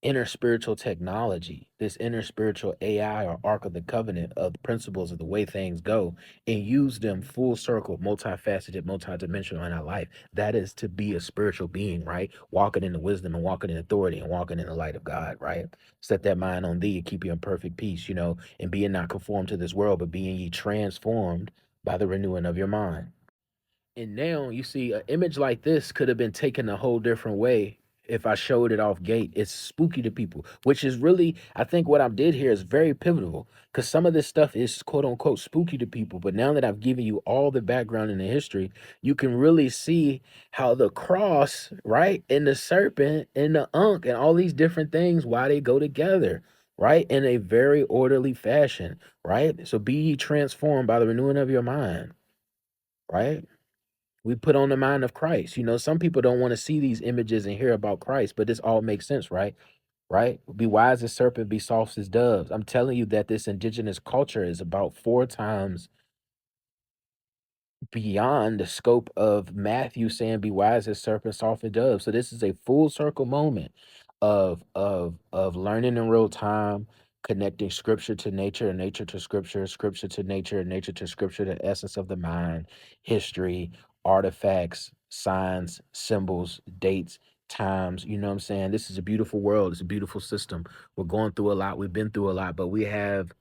inner spiritual technology, this inner spiritual AI or Ark of the Covenant of the principles of the way things go, and use them full circle, multifaceted, multidimensional in our life. That is to be a spiritual being, right? Walking in the wisdom and walking in authority and walking in the light of God, right? Set that mind on thee and keep you in perfect peace, and being not conformed to this world, but being ye transformed by the renewing of your mind. And now you see an image like this could have been taken a whole different way if I showed it off gate. It's spooky to people, which is really, I think what I did here is very pivotal because some of this stuff is quote unquote spooky to people. But now that I've given you all the background and the history, you can really see how the cross, right, and the serpent and the unk and all these different things, why they go together, right, in a very orderly fashion, right? So be ye transformed by the renewing of your mind, right? We put on the mind of Christ. Some people don't want to see these images and hear about Christ, but this all makes sense, right? Right? Be wise as serpent, be soft as doves. I'm telling you that this indigenous culture is about four times beyond the scope of Matthew saying, "Be wise as serpents, soft as doves." So this is a full circle moment of learning in real time, connecting scripture to nature and nature to scripture, scripture to nature and nature to scripture, the essence of the mind, history, artifacts, signs, symbols, dates, times. You know what I'm saying? This is a beautiful world. It's a beautiful system. We're going through a lot. We've been through a lot, but we have,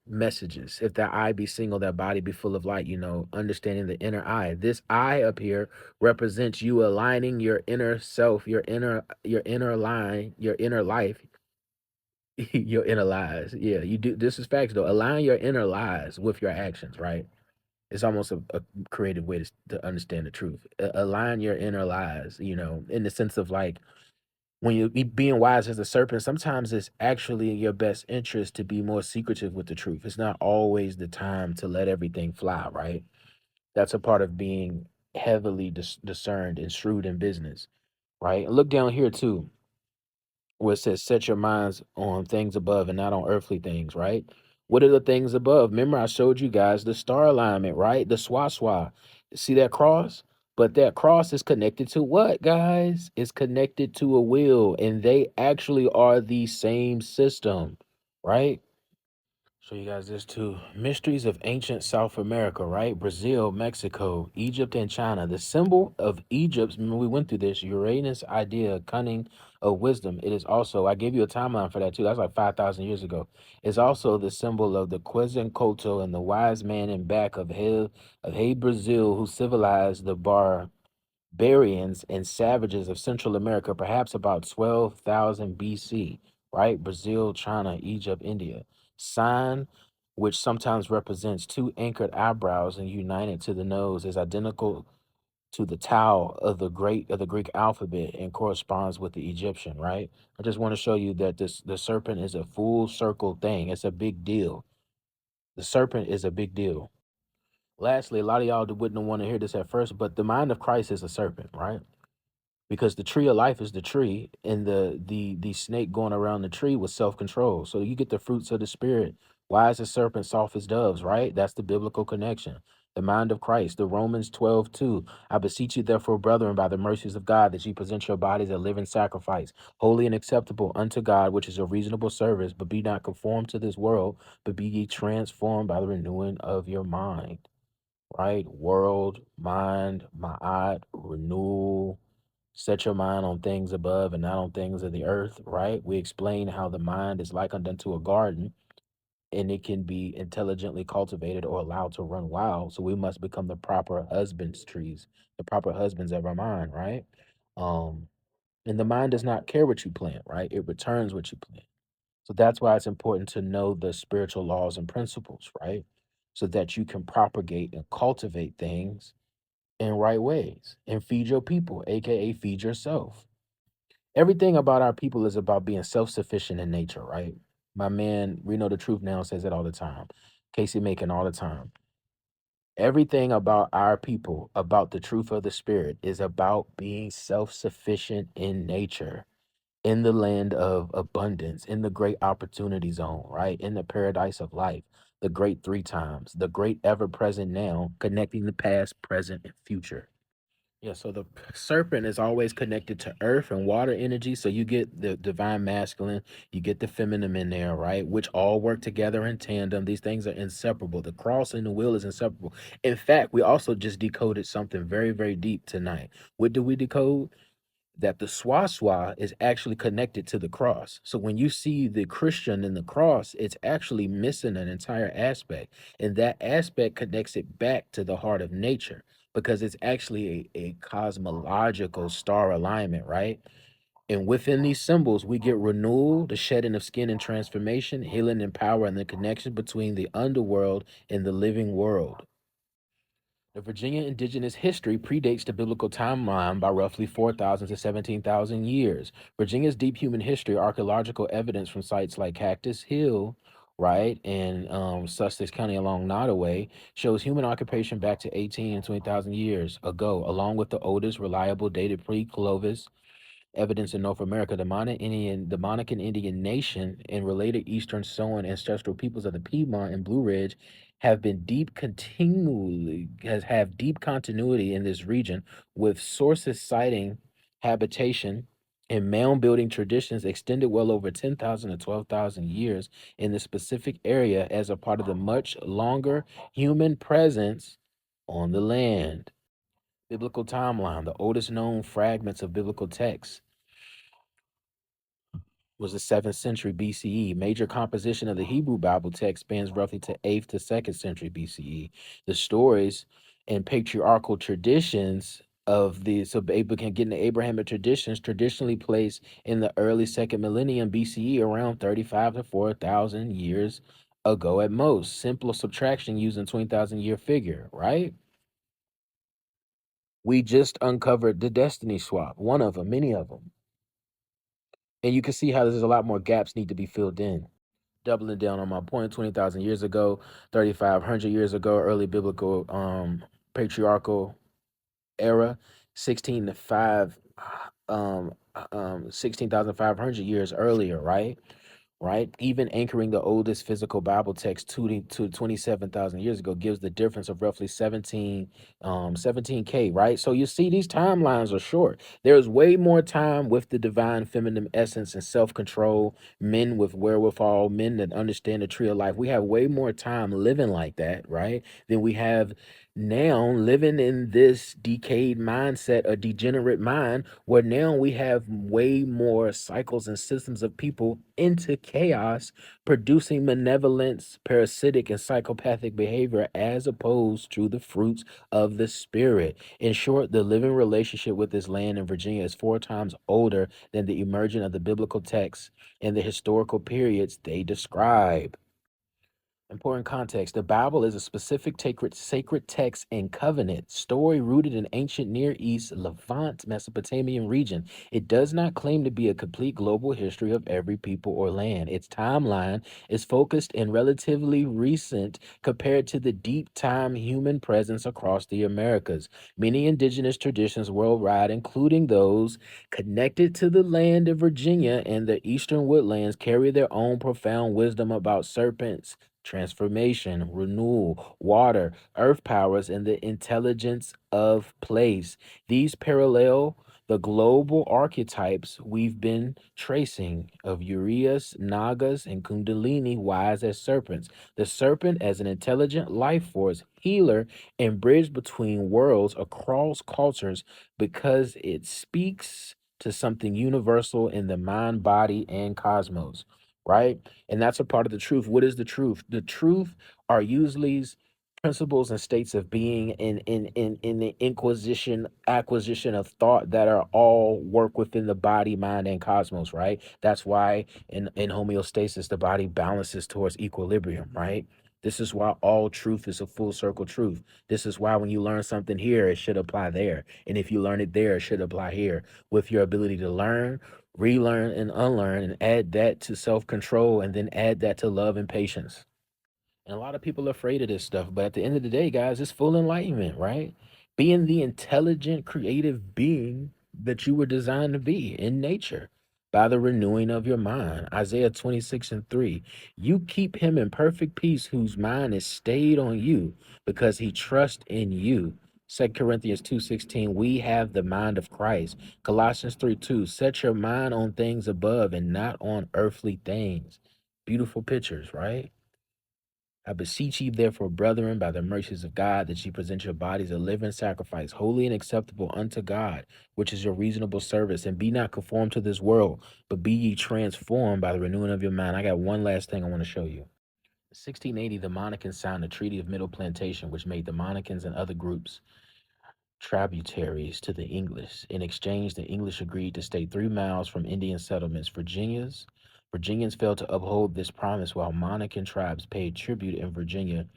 messages. If that eye be single, that body be full of light, understanding the inner eye. This eye up here represents you aligning your inner self, your inner line, your inner life, your inner lies. Yeah, you do. This is facts though. Align your inner lies with your actions, right? It's almost a creative way to understand the truth. Align your inner lies, in the sense of like when you being wise as a serpent, sometimes it's actually in your best interest to be more secretive with the truth. It's not always the time to let everything fly, right? That's a part of being heavily discerned and shrewd in business, right? Look down here too where it says set your minds on things above and not on earthly things, right? What are the things above? Remember, I showed you guys the star alignment, right? The swaswa. See that cross? But that cross is connected to what, guys? It's connected to a wheel, and they actually are the same system, right? Show you guys this too. Mysteries of ancient South America, right? Brazil, Mexico, Egypt, and China. The symbol of Egypt, remember we went through this, Uranus idea, cunning of wisdom. It is also, I gave you a timeline for that too. That's like 5,000 years ago. It's also the symbol of the Quetzalcoatl and the wise man in back of Hey Brazil, who civilized the barbarians and savages of Central America, perhaps about 12,000 BC, right? Brazil, China, Egypt, India. Sign, which sometimes represents two anchored eyebrows and united to the nose, is identical to the tau of the Greek alphabet and corresponds with the Egyptian, right? I just want to show you that the serpent is a full circle thing. It's a big deal. The serpent is a big deal. Lastly, a lot of y'all wouldn't want to hear this at first, but the mind of Christ is a serpent, right? Because the tree of life is the tree, and the snake going around the tree was self-control. So you get the fruits of the spirit. Wise as serpent, soft as doves, right? That's the biblical connection. The mind of Christ, the Romans 12:2. I beseech you, therefore, brethren, by the mercies of God, that ye present your bodies a living sacrifice, holy and acceptable unto God, which is a reasonable service. But be not conformed to this world, but be ye transformed by the renewing of your mind, right? World, mind, ma'at, renewal. Set your mind on things above and not on things of the earth, right? We explain how the mind is likened unto a garden and it can be intelligently cultivated or allowed to run wild. So we must become the proper husbands trees, the proper husbands of our mind, right? Um, and the mind does not care what you plant, right? It returns what you plant. So that's why it's important to know the spiritual laws and principles, right? So that you can propagate and cultivate things in right ways and feed your people, aka feed yourself. Everything about our people is about being self-sufficient in nature, right? My man, we know the truth now says it all the time. Casey Macon all the time. Everything about our people, about the truth of the spirit, is about being self-sufficient in nature, in the land of abundance, in the great opportunity zone, right? In the paradise of life, the great three times, the great ever-present now, connecting the past, present, and future. Yeah, so the serpent is always connected to earth and water energy. So you get the divine masculine, you get the feminine in there, right? Which all work together in tandem. These things are inseparable. The cross and the wheel is inseparable. In fact, we also just decoded something very, very deep tonight. What did we decode? That the swaswa is actually connected to the cross. So when you see the Christian in the cross, it's actually missing an entire aspect. And that aspect connects it back to the heart of nature because it's actually a cosmological star alignment, right? And within these symbols, we get renewal, the shedding of skin and transformation, healing and power, and the connection between the underworld and the living world. The Virginia indigenous history predates the biblical timeline by roughly 4,000 to 17,000 years. Virginia's deep human history, archaeological evidence from sites like Cactus Hill, right, and Sussex County along Nottoway, shows human occupation back to 18 and 20,000 years ago, along with the oldest reliable dated pre-Clovis evidence in North America. The Monacan Indian nation and related Eastern Samoan ancestral peoples of the Piedmont and Blue Ridge have been have deep continuity in this region, with sources citing habitation and mound building traditions extended well over 10,000 to 12,000 years in the specific area as a part of the much longer human presence on the land. Biblical timeline. The oldest known fragments of biblical texts was the 7th century BCE. Major composition of the Hebrew Bible text spans roughly to 8th to 2nd century BCE. The stories and patriarchal traditions of the Abraham getting the Abrahamic traditions traditionally placed in the early second millennium BCE, around 35 to 4,000 years ago at most. Simple subtraction using 20,000 year figure, right? We just uncovered the destiny swap, one of them, many of them. And you can see how there's a lot more gaps need to be filled in. Doubling down on my point, 20,000 years ago, 3,500 years ago, early biblical patriarchal era, 16 to 5 16,500 years earlier, right? Right? Even anchoring the oldest physical Bible text to 27,000 years ago gives the difference of roughly 17K, right? So you see, these timelines are short. There's way more time with the divine feminine essence and self-control, men with wherewithal, men that understand the tree of life. We have way more time living like that, right? Than we have now living in this decayed mindset, a degenerate mind, where now we have way more cycles and systems of people into chaos, producing malevolence, parasitic, and psychopathic behavior as opposed to the fruits of the spirit. In short, the living relationship with this land in Virginia is 4 times older than the emergence of the biblical texts and the historical periods they describe. Important context. The Bible is a specific sacred text and covenant story rooted in ancient Near East, Levant, Mesopotamian region. It does not claim to be a complete global history of every people or land. Its timeline is focused and relatively recent compared to the deep time human presence across the Americas. Many indigenous traditions worldwide, including those connected to the land of Virginia and the eastern woodlands, carry their own profound wisdom about serpents, transformation, renewal, water, earth powers, and the intelligence of place. These parallel the global archetypes we've been tracing of Urias, Nagas, and Kundalini, wise as serpents. The serpent as an intelligent life force, healer, and bridge between worlds across cultures because it speaks to something universal in the mind, body, and cosmos, right? And that's a part of the truth. What is the truth? The truth are usually principles and states of being in the inquisition acquisition of thought that are all work within the body, mind, and cosmos, right? That's why in homeostasis the body balances towards equilibrium, right? This is why all truth is a full circle truth. This is why when you learn something here, it should apply there. And if you learn it there, it should apply here. With your ability to learn, relearn, and unlearn, and add that to self-control, and then add that to love and patience. And a lot of people are afraid of this stuff. But at the end of the day, guys, it's full enlightenment, right? Being the intelligent, creative being that you were designed to be in nature by the renewing of your mind. Isaiah 26 and 3. You keep him in perfect peace whose mind is stayed on you because he trusts in you. 2 Corinthians 2:16. We have the mind of Christ. Colossians 3:2. Set your mind on things above and not on earthly things. Beautiful pictures, right? I beseech ye, therefore, brethren, by the mercies of God, that ye present your bodies a living sacrifice, holy and acceptable unto God, which is your reasonable service. And be not conformed to this world, but be ye transformed by the renewing of your mind. I got one last thing I want to show you. 1680, the Monacan signed the Treaty of Middle Plantation, which made the Monacans and other groups tributaries to the English. In exchange, the English agreed to stay 3 miles from Indian settlements. Virginians failed to uphold this promise, while Monacan tribes paid tribute in Virginia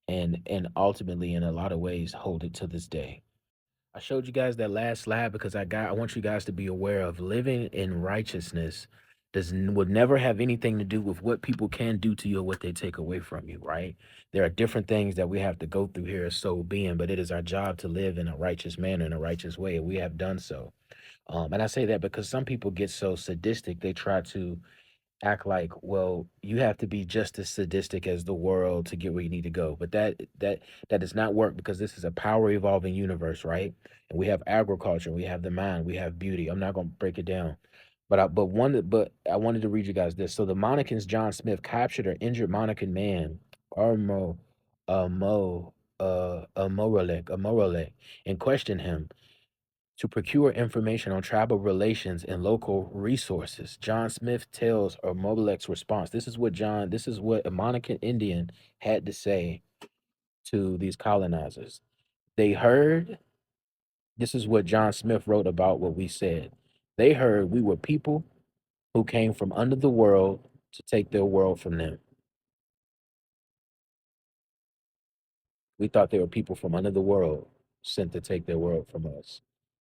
and ultimately, in a lot of ways, hold it to this day. I showed you guys that last slide because I want you guys to be aware of living in righteousness would never have anything to do with what people can do to you or what they take away from you, right? There are different things that we have to go through here as soul being, but it is our job to live in a righteous manner, in a righteous way, and we have done so. And I say that because some people get so sadistic, they try to act like, well, you have to be just as sadistic as the world to get where you need to go. But that does not work because this is a power evolving universe, right? And we have agriculture, we have the mind, we have beauty. I'm not gonna break it down. But I wanted to read you guys this. So the Monacans, John Smith, captured an injured Monacan man, Armo Mo Amorale, and questioned him to procure information on tribal relations and local resources. John Smith tells Amalek's response. This is what a Monacan Indian had to say to these colonizers. They heard, this is what John Smith wrote about what we said. They heard we were people who came from under the world to take their world from them. We thought they were people from under the world sent to take their world from us.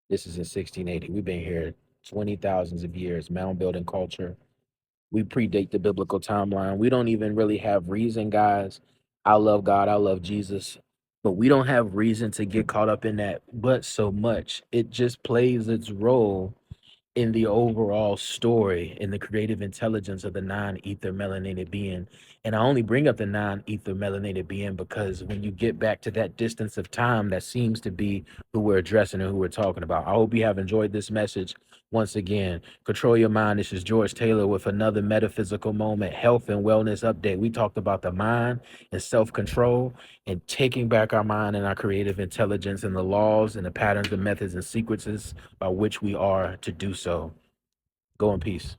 This is in 1680. We've been here 20 thousands of years, mound building culture. We predate the biblical timeline. We don't even really have reason, guys. I love God, I love Jesus, but we don't have reason to get caught up in that but so much. It just plays its role in the overall story, in the creative intelligence of the non-ether melanated being. And I only bring up the non-ether melanated being because when you get back to that distance of time, that seems to be who we're addressing and who we're talking about. I hope you have enjoyed this message. Once again, control your mind. This is George Taylor with another metaphysical moment, health and wellness update. We talked about the mind and self-control and taking back our mind and our creative intelligence and the laws and the patterns and methods and sequences by which we are to do so. Go in peace.